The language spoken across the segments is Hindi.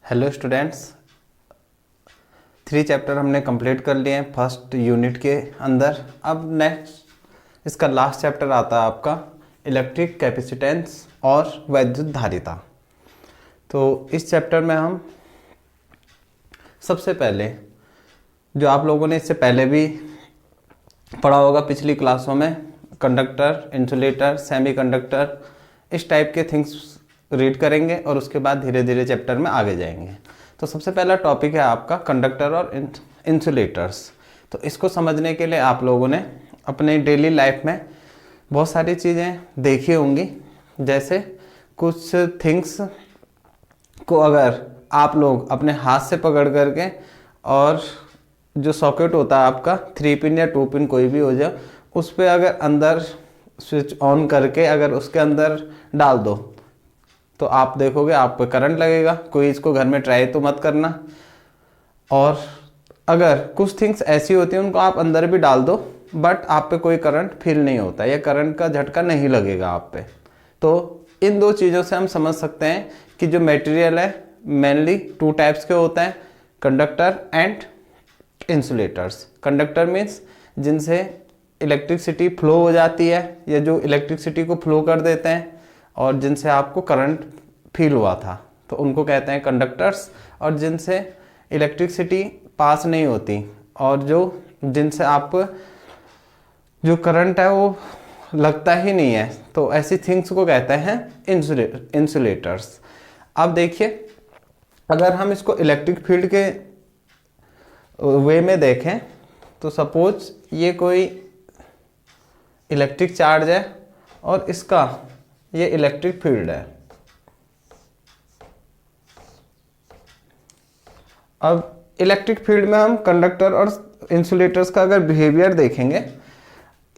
हेलो स्टूडेंट्स, 3 चैप्टर हमने कंप्लीट कर लिए हैं फर्स्ट यूनिट के अंदर। अब नेक्स्ट इसका लास्ट चैप्टर आता है आपका इलेक्ट्रिक कैपेसिटेंस और वैद्युत धारिता। तो इस चैप्टर में हम सबसे पहले जो आप लोगों ने इससे पहले भी पढ़ा होगा पिछली क्लासों में, कंडक्टर, इंसुलेटर, सेमीकंडक्टर, इस टाइप के थिंग्स रीड करेंगे और उसके बाद धीरे धीरे चैप्टर में आगे जाएंगे। तो सबसे पहला टॉपिक है आपका कंडक्टर और इंसुलेटर्स। तो इसको समझने के लिए आप लोगों ने अपने डेली लाइफ में बहुत सारी चीज़ें देखी होंगी। जैसे कुछ थिंग्स को अगर आप लोग अपने हाथ से पकड़ करके और जो सॉकेट होता है आपका 3 पिन या 2 पिन कोई भी हो जाए, उस पर अगर अंदर स्विच ऑन करके अगर उसके अंदर डाल दो तो आप देखोगे आप पे करंट लगेगा। कोई इसको घर में ट्राई तो मत करना। और अगर कुछ थिंग्स ऐसी होती हैं उनको आप अंदर भी डाल दो बट आप पे कोई करंट फील नहीं होता या करंट का झटका नहीं लगेगा आप पे। तो इन 2 चीज़ों से हम समझ सकते हैं कि जो मटेरियल है मेनली 2 टाइप्स के होते हैं, conductor and insulators. Conductor means जिनसे इलेक्ट्रिसिटी फ्लो हो जाती है या जो इलेक्ट्रिसिटी को फ्लो कर देते हैं और जिनसे आपको करंट फील हुआ था तो उनको कहते हैं कंडक्टर्स। और जिनसे इलेक्ट्रिसिटी पास नहीं होती और जिनसे आप जो करंट है वो लगता ही नहीं है, तो ऐसी थिंग्स को कहते हैं इंसुलेटर्स। अब देखिए, अगर हम इसको इलेक्ट्रिक फील्ड के वे में देखें तो सपोज ये कोई इलेक्ट्रिक चार्ज है और इसका ये इलेक्ट्रिक फील्ड है। अब इलेक्ट्रिक फील्ड में हम कंडक्टर और इंसुलेटर्स का अगर बिहेवियर देखेंगे,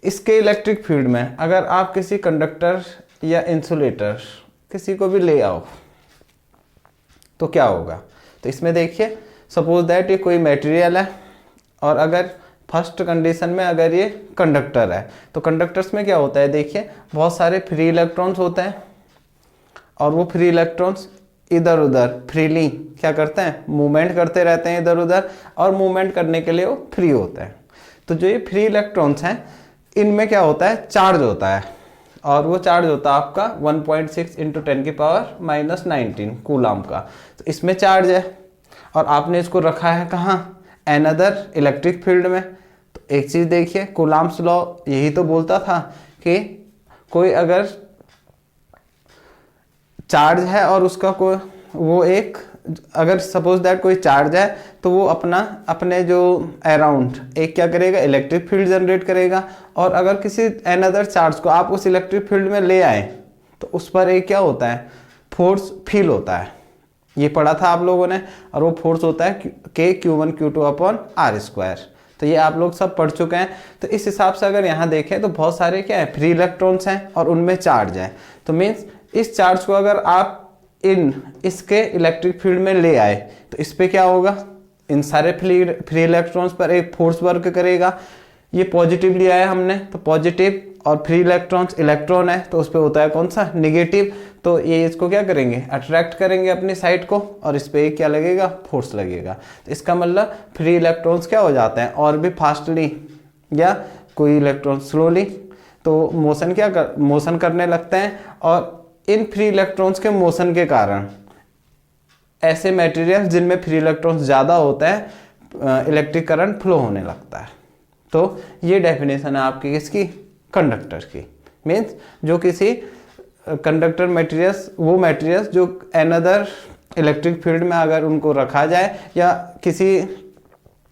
इसके इलेक्ट्रिक फील्ड में अगर आप किसी कंडक्टर या इंसुलेटर किसी को भी ले आओ तो क्या होगा। तो इसमें देखिए, सपोज दैट ये कोई मटेरियल है और अगर फर्स्ट कंडीशन में अगर ये कंडक्टर है तो कंडक्टर्स में क्या होता है, देखिए बहुत सारे फ्री इलेक्ट्रॉन्स होते हैं और वो फ्री इलेक्ट्रॉन्स इधर उधर फ्रीली क्या करते हैं, मूवमेंट करते रहते हैं इधर उधर, और मूवमेंट करने के लिए वो फ्री होते हैं। तो जो ये फ्री इलेक्ट्रॉन्स हैं इनमें क्या होता है, चार्ज होता है और वो चार्ज होता है आपका 1.6 × 10⁻⁻19 कूलम का। तो इसमें चार्ज है और आपने इसको रखा है कहाँ, अनदर इलेक्ट्रिक फील्ड में। तो एक चीज़ देखिए, कूलम्स लॉ यही तो बोलता था कि कोई अगर चार्ज है और उसका कोई वो एक अगर सपोज दैट कोई चार्ज है तो वो अपने जो अराउंड एक क्या करेगा, इलेक्ट्रिक फील्ड जनरेट करेगा। और अगर किसी अनदर चार्ज को आप उस इलेक्ट्रिक फील्ड में ले आए तो उस पर एक क्या होता है, फोर्स फील होता है। ये पढ़ा था आप लोगों ने, और वो फोर्स होता है K(Q1Q2/r²। तो ये आप लोग सब पढ़ चुके हैं। तो इस हिसाब से अगर यहाँ देखें तो बहुत सारे क्या है, फ्री इलेक्ट्रॉन्स हैं और उनमें चार्ज है। तो मीन्स इस चार्ज को अगर आप इसके इलेक्ट्रिक फील्ड में ले आए तो इस पर क्या होगा, इन सारे फ्री इलेक्ट्रॉन्स पर एक फोर्स वर्क करेगा। ये पॉजिटिवली आया हमने तो पॉजिटिव, और फ्री इलेक्ट्रॉन्स इलेक्ट्रॉन है तो उस पर होता है कौन सा, नेगेटिव। तो ये इसको क्या करेंगे, अट्रैक्ट करेंगे अपनी साइड को और इस पर क्या लगेगा, फोर्स लगेगा। तो इसका मतलब फ्री इलेक्ट्रॉन्स क्या हो जाते हैं और भी फास्टली या कोई इलेक्ट्रॉन स्लोली तो मोशन करने लगते हैं। और इन फ्री इलेक्ट्रॉन्स के मोशन के कारण ऐसे मटेरियल जिनमें फ्री इलेक्ट्रॉन्स ज़्यादा होते हैं इलेक्ट्रिक करंट फ्लो होने लगता है। तो ये डेफिनेशन है आपकी किसकी, कंडक्टर की। मीन्स जो किसी कंडक्टर मटेरियल्स, वो मटेरियल्स जो अनदर इलेक्ट्रिक फील्ड में अगर उनको रखा जाए या किसी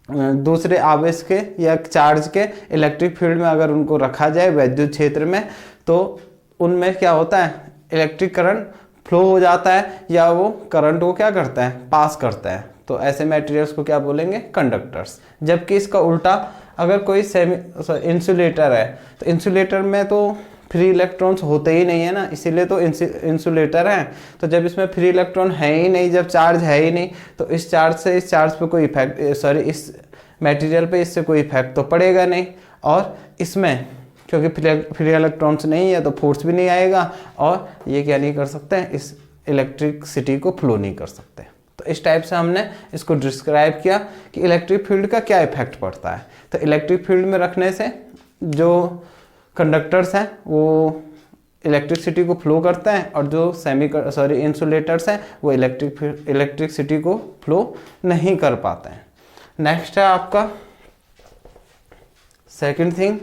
दूसरे आवेश के या चार्ज के इलेक्ट्रिक फील्ड में अगर उनको रखा जाए वैद्युत क्षेत्र में, तो उनमें क्या होता है, इलेक्ट्रिक करंट फ्लो हो जाता है या वो करंट को क्या करता है, पास करता है। तो ऐसे मटेरियल्स को क्या बोलेंगे, कंडक्टर्स। जबकि इसका उल्टा अगर कोई इंसुलेटर है तो इंसुलेटर में तो फ्री इलेक्ट्रॉन्स होते ही नहीं है ना, इसीलिए तो इंसुलेटर है। तो जब इसमें फ्री इलेक्ट्रॉन है ही नहीं, जब चार्ज है ही नहीं, तो इस चार्ज पे कोई इफेक्ट, इस मटेरियल पे इससे कोई इफेक्ट तो पड़ेगा नहीं। और इसमें क्योंकि फ्री इलेक्ट्रॉन्स नहीं है तो फोर्स भी नहीं आएगा और ये क्या नहीं कर सकते हैं, इस इलेक्ट्रिसिटी को फ्लो नहीं कर सकते। तो इस टाइप से हमने इसको डिस्क्राइब किया कि इलेक्ट्रिक फील्ड का क्या इफेक्ट पड़ता है। तो इलेक्ट्रिक फील्ड में रखने से जो कंडक्टर्स हैं वो इलेक्ट्रिसिटी को फ्लो करते हैं और जो इंसुलेटर्स हैं वो इलेक्ट्रिसिटी को फ्लो नहीं कर पाते हैं। नेक्स्ट है आपका second thing,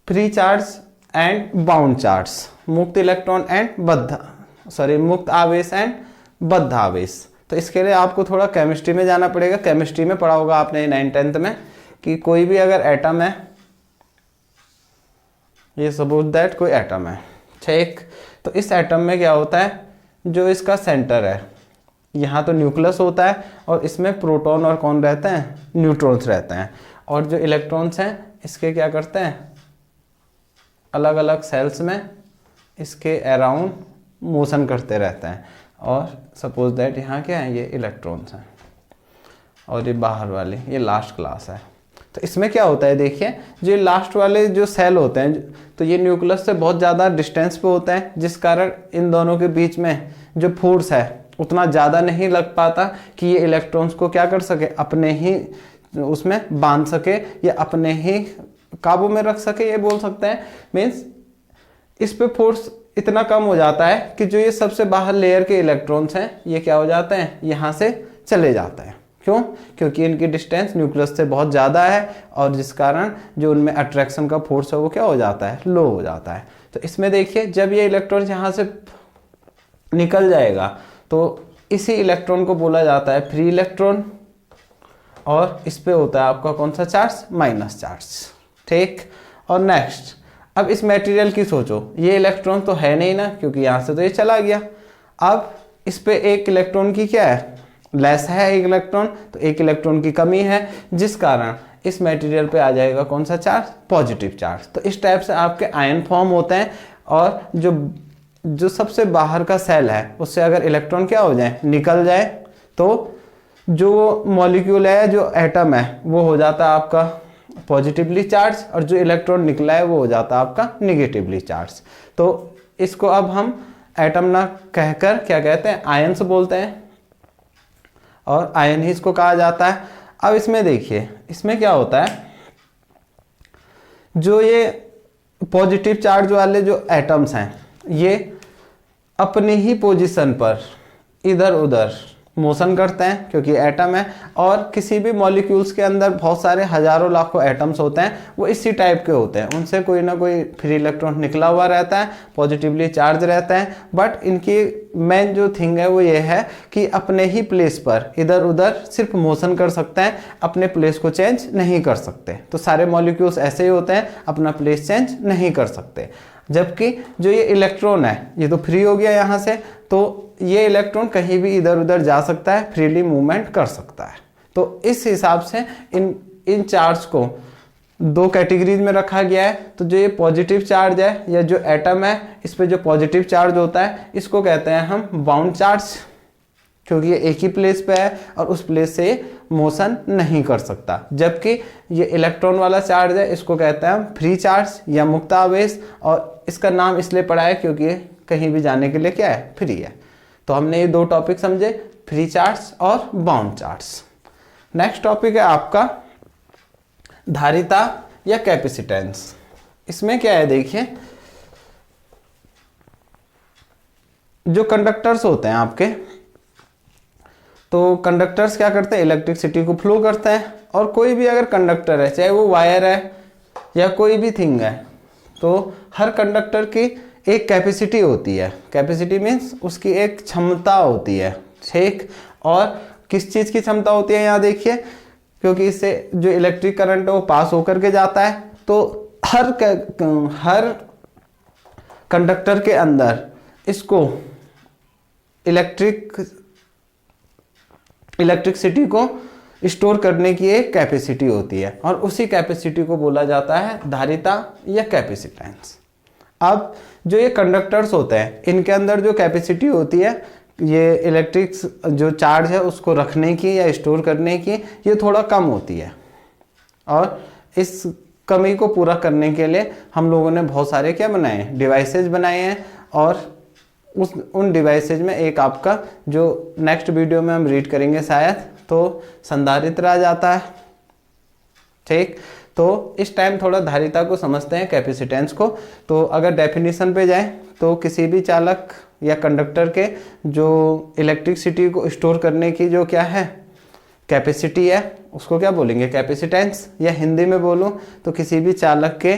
free charge and bound charge, मुक्त इलेक्ट्रॉन एंड मुक्त आवेश एंड बद्ध आवेश। तो इसके लिए आपको थोड़ा केमिस्ट्री में जाना पड़ेगा। केमिस्ट्री में पढ़ा होगा आपने 9th-10th में कि कोई भी अगर एटम है, ये सपोज दैट कोई एटम है, ठीक, तो इस एटम में क्या होता है, जो इसका सेंटर है, यहाँ तो न्यूक्लियस होता है और इसमें प्रोटॉन और कौन रहते हैं, न्यूट्रॉन्स रहते हैं, और जो इलेक्ट्रॉन्स हैं इसके क्या करते हैं, अलग अलग सेल्स में इसके अराउंड मोशन करते रहते हैं। और सपोज दैट यहाँ क्या है, ये इलेक्ट्रॉन्स हैं और ये बाहर वाले, ये लास्ट क्लास है। तो इसमें क्या होता है, देखिए जो लास्ट वाले जो सेल होते हैं, तो ये न्यूक्लियस से बहुत ज़्यादा डिस्टेंस पे होते हैं, जिस कारण इन दोनों के बीच में जो फोर्स है उतना ज़्यादा नहीं लग पाता कि ये इलेक्ट्रॉन्स को क्या कर सके, अपने ही उसमें बांध सके या अपने ही काबू में रख सके, ये बोल सकते हैं। मीन्स इस पे फोर्स इतना कम हो जाता है कि जो ये सबसे बाहर लेयर के इलेक्ट्रॉन्स हैं ये क्या हो जाते हैं, यहाँ से चले जाते हैं। क्यों? क्योंकि इनकी डिस्टेंस न्यूक्लियस से बहुत ज़्यादा है और जिस कारण जो उनमें अट्रैक्शन का फोर्स है वो क्या हो जाता है, लो हो जाता है। तो इसमें देखिए जब ये इलेक्ट्रॉन यहाँ से निकल जाएगा तो इसी इलेक्ट्रॉन को बोला जाता है फ्री इलेक्ट्रॉन, और इस पे होता है आपका कौन सा चार्ज, माइनस चार्ज, ठीक। और नेक्स्ट, अब इस मटेरियल की सोचो, ये इलेक्ट्रॉन तो है नहीं ना, क्योंकि यहाँ से तो ये चला गया। अब इस पे एक इलेक्ट्रॉन की क्या है, लेस है एक इलेक्ट्रॉन, तो एक इलेक्ट्रॉन की कमी है, जिस कारण इस मटेरियल पे आ जाएगा कौन सा चार्ज, पॉजिटिव चार्ज। तो इस टाइप से आपके आयन फॉर्म होते हैं, और जो सबसे बाहर का सेल है उससे अगर इलेक्ट्रॉन क्या हो जाए, निकल जाए, तो जो मॉलिक्यूल है, जो एटम है, वो हो जाता है आपका पॉजिटिवली चार्ज, और जो इलेक्ट्रॉन निकला है वो हो जाता है आपका निगेटिवली चार्ज। तो इसको अब हम एटम ना कहकर क्या कहते हैं, आयन्स बोलते हैं, और आयन ही इसको कहा जाता है। अब इसमें देखिए, इसमें क्या होता है, जो ये पॉजिटिव चार्ज वाले जो एटम्स हैं ये अपनी ही पोजीशन पर इधर उधर मोशन करते हैं, क्योंकि एटम है, और किसी भी मॉलिक्यूल्स के अंदर बहुत सारे हजारों लाखों एटम्स होते हैं, वो इसी टाइप के होते हैं, उनसे कोई ना कोई फ्री इलेक्ट्रॉन निकला हुआ रहता है, पॉजिटिवली चार्ज रहता है। बट इनकी मेन जो थिंग है वो ये है कि अपने ही प्लेस पर इधर उधर सिर्फ मोशन कर सकते हैं, अपने प्लेस को चेंज नहीं कर सकते। तो सारे मॉलिक्यूल्स ऐसे ही होते हैं, अपना प्लेस चेंज नहीं कर सकते। जबकि जो ये इलेक्ट्रॉन है ये तो फ्री हो गया यहाँ से, तो ये इलेक्ट्रॉन कहीं भी इधर उधर जा सकता है, फ्रीली मूवमेंट कर सकता है। तो इस हिसाब से इन चार्ज को दो कैटेगरीज में रखा गया है। तो जो ये पॉजिटिव चार्ज है या जो एटम है, इस पे जो पॉजिटिव चार्ज होता है इसको कहते हैं हम बाउंड चार्ज, क्योंकि ये एक ही प्लेस पे है और उस प्लेस से मोशन नहीं कर सकता। जबकि ये इलेक्ट्रॉन वाला चार्ज है, इसको कहते हैं हम फ्री चार्ज या मुक्त आवेश, और इसका नाम इसलिए पड़ा है क्योंकि ये कहीं भी जाने के लिए क्या है, फ्री है। तो हमने ये दो टॉपिक समझे, फ्री चार्ज और बाउंड चार्ज। नेक्स्ट टॉपिक है आपका धारिता या कैपेसिटेंस। इसमें क्या है, देखिए जो कंडक्टर्स होते हैं आपके, तो कंडक्टर्स क्या करते हैं, इलेक्ट्रिसिटी को फ्लो करते हैं। और कोई भी अगर कंडक्टर है, चाहे वो वायर है या कोई भी थिंग है, तो हर कंडक्टर की एक कैपेसिटी होती है। कैपेसिटी मीन्स उसकी एक क्षमता होती है, ठीक। और किस चीज़ की क्षमता होती है, यहाँ देखिए, क्योंकि इससे जो इलेक्ट्रिक करंट है वो पास होकर के जाता है, तो हर कंडक्टर के अंदर इसको इलेक्ट्रिसिटी को स्टोर करने की एक कैपेसिटी होती है, और उसी कैपेसिटी को बोला जाता है धारिता या कैपेसिटेंस। अब जो ये कंडक्टर्स होते हैं, इनके अंदर जो कैपेसिटी होती है, ये इलेक्ट्रिक जो चार्ज है उसको रखने की या स्टोर करने की, ये थोड़ा कम होती है। और इस कमी को पूरा करने के लिए हम लोगों ने बहुत सारे क्या बनाए हैं, डिवाइसेज बनाए हैं, और उन डिवाइसेज में एक आपका जो नेक्स्ट वीडियो में हम रीड करेंगे शायद, तो संधारित्र आ जाता है। ठीक, तो इस टाइम थोड़ा धारिता को समझते हैं, कैपेसिटेंस को। तो अगर डेफिनेशन पे जाए तो किसी भी चालक या कंडक्टर के जो इलेक्ट्रिसिटी को स्टोर करने की जो क्या है कैपेसिटी है, उसको क्या बोलेंगे, कैपेसिटेंस। या हिंदी में बोलूं तो किसी भी चालक के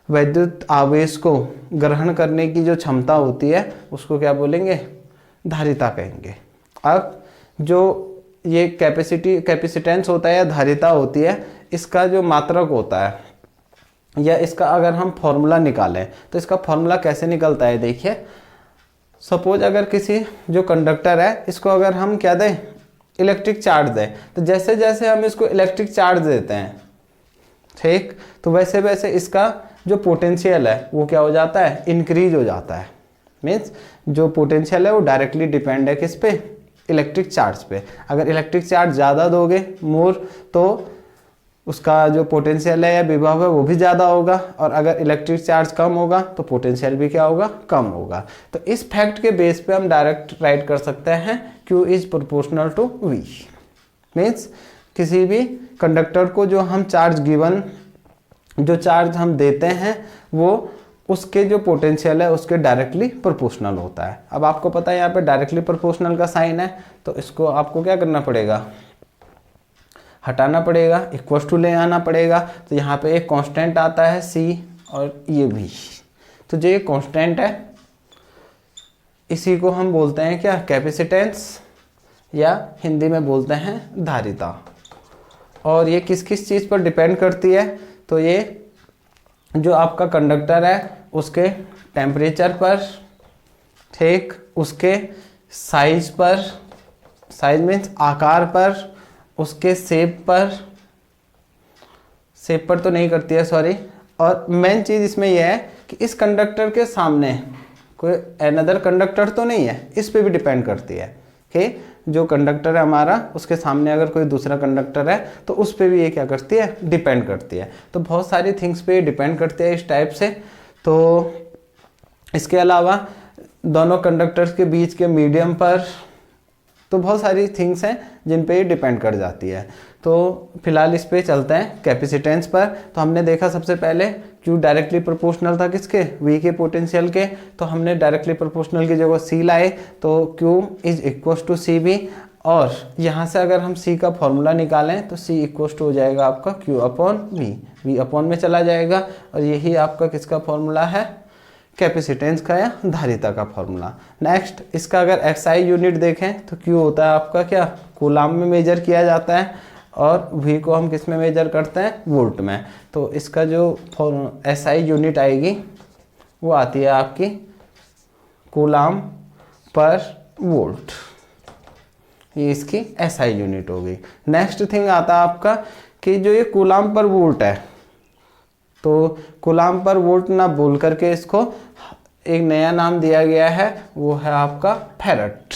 वैद्युत आवेश को ग्रहण करने की जो क्षमता होती है उसको क्या बोलेंगे, धारिता कहेंगे। अब जो ये कैपेसिटेंस होता है या धारिता होती है, इसका जो मात्रक होता है या इसका अगर हम फॉर्मूला निकालें तो इसका फॉर्मूला कैसे निकलता है, देखिए। सपोज अगर किसी जो कंडक्टर है इसको अगर हम क्या दें, इलेक्ट्रिक चार्ज दें, तो जैसे जैसे हम इसको इलेक्ट्रिक चार्ज देते हैं, ठीक, तो वैसे वैसे इसका जो पोटेंशियल है वो क्या हो जाता है, इंक्रीज हो जाता है। मीन्स जो पोटेंशियल है वो डायरेक्टली डिपेंड है किस पे, इलेक्ट्रिक चार्ज पे। अगर इलेक्ट्रिक चार्ज ज़्यादा दोगे, मोर, तो उसका जो पोटेंशियल है या विभव है वो भी ज़्यादा होगा, और अगर इलेक्ट्रिक चार्ज कम होगा तो पोटेंशियल भी क्या होगा, कम होगा। तो इस फैक्ट के बेस पे हम डायरेक्ट राइट कर सकते हैं Q is proportional to V। Means किसी भी कंडक्टर को जो हम चार्ज गिवन, जो चार्ज हम देते हैं वो उसके जो पोटेंशियल है उसके डायरेक्टली प्रोपोर्शनल होता है। अब आपको पता है यहाँ पे डायरेक्टली प्रोपोर्शनल का साइन है, तो इसको आपको क्या करना पड़ेगा, हटाना पड़ेगा, इक्वल टू ले आना पड़ेगा। तो यहाँ पे एक कांस्टेंट आता है C और ये भी, तो जो ये कांस्टेंट है इसी को हम बोलते हैं क्या, कैपेसिटेंस, या हिंदी में बोलते हैं धारिता। और ये किस किस चीज़ पर डिपेंड करती है, तो ये जो आपका कंडक्टर है उसके टेम्परेचर पर, ठीक, उसके साइज पर, साइज मीन्स आकार पर, उसके शेप पर तो नहीं करती है, सॉरी। और मेन चीज़ इसमें यह है कि इस कंडक्टर के सामने कोई अनदर कंडक्टर तो नहीं है, इस पे भी डिपेंड करती है कि जो कंडक्टर है हमारा उसके सामने अगर कोई दूसरा कंडक्टर है तो उस पे भी ये क्या करती है, डिपेंड करती है। तो बहुत सारी थिंग्स पे डिपेंड करती है इस टाइप से। तो इसके अलावा दोनों कंडक्टर्स के बीच के मीडियम पर तो बहुत सारी थिंग्स हैं जिन पे ये डिपेंड कर जाती है। तो फिलहाल इस पे चलते हैं कैपेसिटेंस पर। तो हमने देखा सबसे पहले Q डायरेक्टली प्रोपोर्शनल था किसके, V के पोटेंशियल के, तो हमने डायरेक्टली प्रोपोर्शनल की जगह C लाए, तो Q is equal to CV। और यहाँ से अगर हम C का फॉर्मूला निकालें तो C इक्वल टू हो जाएगा आपका Q upon V, V upon में चला जाएगा, और यही आपका किसका फॉर्मूला है, कैपेसिटेंस का या धारिता का फॉर्मूला। नेक्स्ट इसका अगर SI यूनिट देखें तो Q होता है आपका क्या, कूलाम में मेजर किया जाता है, और V को हम किस में मेजर करते हैं, वोल्ट में। तो इसका जो SI यूनिट आएगी वो आती है आपकी कूलाम पर वोल्ट, ये इसकी SI यूनिट होगी। नेक्स्ट थिंग आता है आपका कि जो ये कूलाम पर वोल्ट है, तो कूलाम पर वोल्ट ना बोल करके इसको एक नया नाम दिया गया है, वो है आपका फैरड।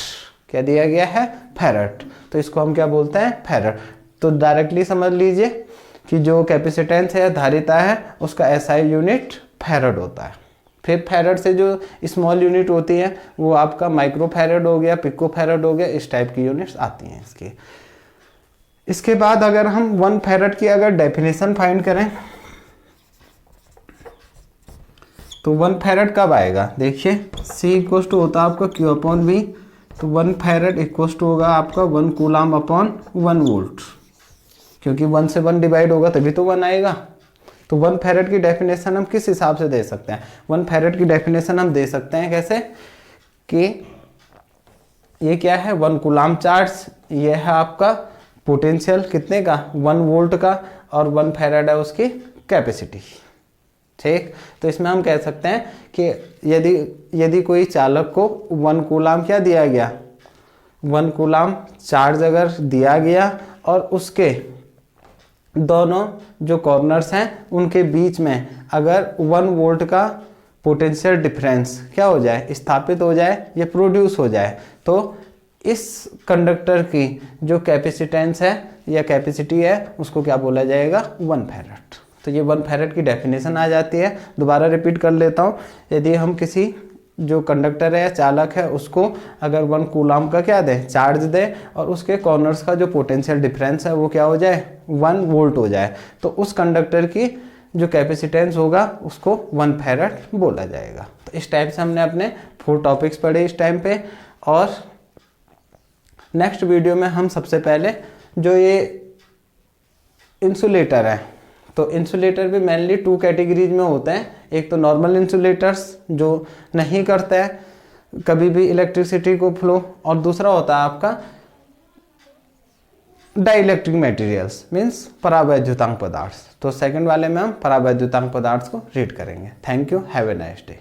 क्या दिया गया है, फैरड। तो इसको हम क्या बोलते हैं, फैरड। तो डायरेक्टली समझ लीजिए कि जो कैपेसिटेंस है, धारिता है, उसका SI यूनिट फैरड होता है। फिर फैरड से जो स्मॉल यूनिट होती है वो आपका माइक्रो फैरड हो गया, पिको फैरड हो गया, इस टाइप की यूनिट्स आती हैं इसकी। इसके बाद अगर हम 1 फैरड की अगर डेफिनेशन फाइंड करें तो 1 फैरड कब आएगा, देखिए C इक्वल टू होता है आपका Q अपॉन V, तो 1 फैरड इक्वल टू होगा आपका 1 कूलाम अपॉन 1 वोल्ट, क्योंकि 1 से 1 डिवाइड होगा तभी तो 1 आएगा। तो 1 फैरड की डेफिनेशन हम किस हिसाब से दे सकते हैं, 1 फैरड की डेफिनेशन हम दे सकते हैं कैसे, कि ये क्या है, 1 कूलाम चार्ज, ये है आपका पोटेंशियल कितने का, 1 वोल्ट का, और 1 फैरड है उसकी कैपेसिटी। ठीक, तो इसमें हम कह सकते हैं कि यदि कोई चालक को 1 कूलाम क्या दिया गया, 1 कूलाम चार्ज अगर दिया गया, और उसके दोनों जो कॉर्नर्स हैं उनके बीच में अगर 1 वोल्ट का पोटेंशियल डिफरेंस क्या हो जाए, स्थापित हो जाए या प्रोड्यूस हो जाए, तो इस कंडक्टर की जो कैपेसिटेंस है या कैपेसिटी है उसको क्या बोला जाएगा, 1 फैरड। तो ये 1 फैरड की डेफिनेशन आ जाती है। दोबारा रिपीट कर लेता हूँ, यदि हम किसी जो कंडक्टर है या चालक है उसको अगर 1 कूलाम का क्या दे, चार्ज दे, और उसके कॉर्नर्स का जो पोटेंशियल डिफरेंस है वो क्या हो जाए, 1 वोल्ट हो जाए, तो उस कंडक्टर की जो कैपेसिटेंस होगा उसको 1 फैराड बोला जाएगा। तो इस टाइप से हमने अपने 4 टॉपिक्स पढ़े इस टाइम पे। और नेक्स्ट वीडियो में हम सबसे पहले जो ये इंसुलेटर है, तो इंसुलेटर भी मेनली 2 कैटेगरीज में होते हैं। एक तो नॉर्मल इंसुलेटर्स जो नहीं करता है कभी भी इलेक्ट्रिसिटी को फ्लो, और दूसरा होता है आपका डाइलेक्ट्रिक मटेरियल्स मीन्स परावैद्युतांक पदार्थ। तो सेकंड वाले में हम परावैद्युतांक पदार्थ को रीड करेंगे। Thank you, have a nice day.